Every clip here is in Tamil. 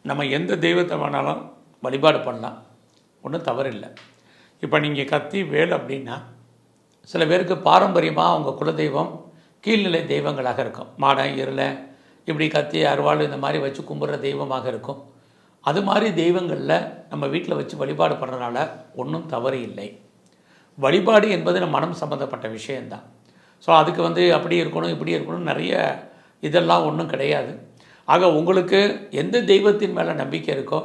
நம்ம எந்த தெய்வத்தை வேணாலும் வழிபாடு பண்ணலாம், ஒன்றும் தவறில்லை. இப்போ நீங்கள் கத்தி வேல் அப்படின்னா சில பேருக்கு பாரம்பரியமாக அவங்க குலதெய்வம் கீழ்நிலை தெய்வங்களாக இருக்கும். மாடம் இருளை இப்படி கத்தி அருவாள் இந்த மாதிரி வச்சு கும்பிட்ற தெய்வமாக இருக்கும். அது மாதிரி தெய்வங்களில் நம்ம வீட்டில் வச்சு வழிபாடு பண்ணுறதுனால ஒன்றும் தவறு இல்லை. வழிபாடு என்பது நம்ம மனம் சம்மந்தப்பட்ட விஷயந்தான். ஸோ அதுக்கு அப்படி இருக்கணும் இப்படி இருக்கணும் நிறைய இதெல்லாம் ஒன்றும் கிடையாது. ஆக உங்களுக்கு எந்த தெய்வத்தின் மேலே நம்பிக்கை இருக்கோ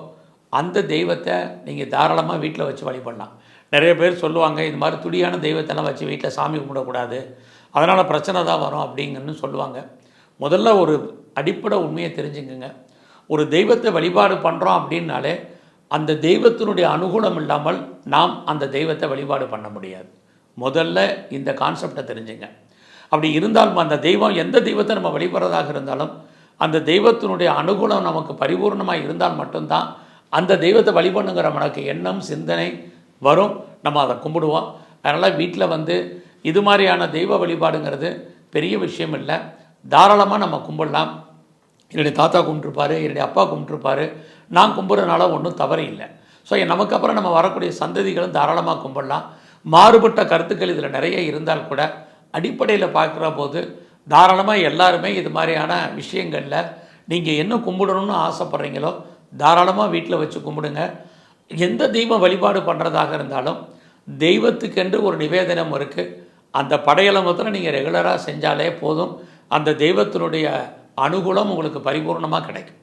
அந்த தெய்வத்தை நீங்கள் தாராளமாக வீட்டில் வச்சு வழிபடலாம். நிறைய பேர் சொல்லுவாங்க, இது மாதிரி துடியான தெய்வத்தெல்லாம் வச்சு வீட்டில் சாமி கும்பிடக்கூடாது, அதனால் பிரச்சனை தான் வரும் அப்படிங்கன்னு சொல்லுவாங்க. முதல்ல ஒரு அடிப்படை உண்மையை தெரிஞ்சுக்குங்க. ஒரு தெய்வத்தை வழிபாடு பண்ணுறோம் அப்படின்னாலே அந்த தெய்வத்தினுடைய அனுகூலம் இல்லாமல் நாம் அந்த தெய்வத்தை வழிபாடு பண்ண முடியாது. முதல்ல இந்த கான்செப்டை தெரிஞ்சுங்க. அப்படி இருந்தாலும் அந்த தெய்வம் எந்த தெய்வத்தை நம்ம வழிபடுறதாக இருந்தாலும் அந்த தெய்வத்தினுடைய அனுகூலம் நமக்கு பரிபூர்ணமாக இருந்தால் மட்டும்தான் அந்த தெய்வத்தை வழிபண்ணுங்கிற நமக்கு எண்ணம் சிந்தனை வரும், நம்ம அதை கும்பிடுவோம். அதனால் வீட்டில் இது மாதிரியான தெய்வ வழிபாடுங்கிறது பெரிய விஷயம் இல்லை, தாராளமாக நம்ம கும்பிடலாம். என்னுடைய தாத்தா கும்பிட்டுருப்பார், என்னுடைய அப்பா கும்பிட்டுருப்பார், நான் கும்பிட்றதுனால ஒன்றும் தவறு இல்லை. ஸோ நமக்கு அப்புறம் நம்ம வரக்கூடிய சந்ததிகளும் தாராளமாக கும்பிடலாம். மாறுபட்ட கருத்துக்கள் இதில் நிறைய இருந்தால் கூட அடிப்படையில் பார்க்குற போது தாராளமாக எல்லாருமே இது மாதிரியான விஷயங்களில் நீங்கள் என்ன கும்பிடணும்னு ஆசைப்பட்றீங்களோ தாராளமாக வீட்டில் வச்சு கும்பிடுங்க. எந்த தெய்வம் வழிபாடு பண்ணுறதாக இருந்தாலும் தெய்வத்துக்கென்று ஒரு நிவேதனம் இருக்குது. அந்த படையலை மாத்திரம் நீங்கள் ரெகுலராக செஞ்சாலே போதும், அந்த தெய்வத்தினுடைய அனுகூலம் உங்களுக்கு பரிபூர்ணமாக கிடைக்கும்.